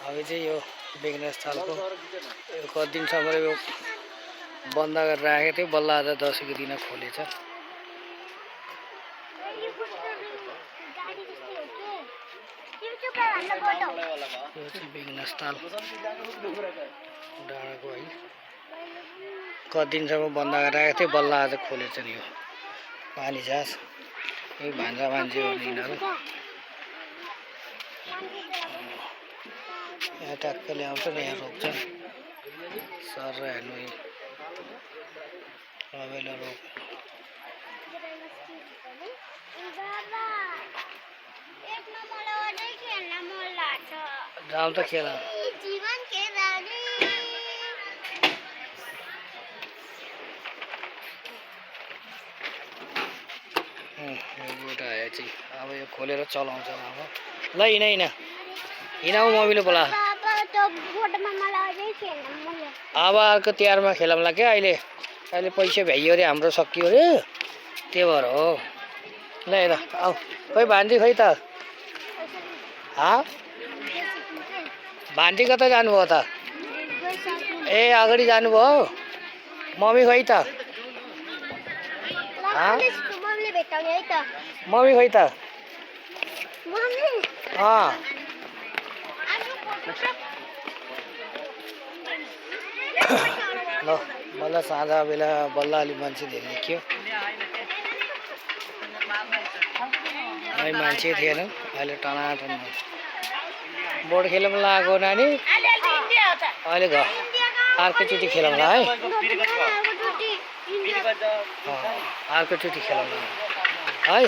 हामी चाहिँ यो बिजनेस स्थलको कति दिनसम्म यो बन्द गरेर राखेको थियो, बल्ल आज 10 दिन खोलेछ। यो चाहिँ बिजनेस स्थल डाँडाको है, कति दिनसम्म बन्द गरेर राखेको थियो, बल्ल आज खोलेछ नि। यो पानी जहाज यो भान्जा मान्छे हो यिनीहरू। यहाँ ट्याक्क ल्याउँछ नि, यहाँ रोक्छ सर र हेर्नु रमाइलो रोक। जाउँ त खेल बुढा आयो चाहिँ अब यो खोलेर चलाउँछ अब। ल हिँडाऊ मम्मीले बोला। अब अर्को तिहारमा खेलौँला क्या। अहिले पैसा भ्याइयो अरे, हाम्रो सकियो अरे, त्यही भएर हो। ल हेर आऊ, खोइ भान्जी खोइ त। भान्जी कता जानुभयो त? ए अगाडि जानुभयो। मम्मी खोइ त? मम्मी खोइ त? ल बल्ल साँझ बेला बल्ल अलि मान्छे धेरै देखियो। अहिले मान्छे थिएन, अहिले टनाटन बोर्ड खेलौँ लागेको नानी। अहिले घर अर्कोचोटि खेलौँला है, अर्कोचोटि खेलौँला है।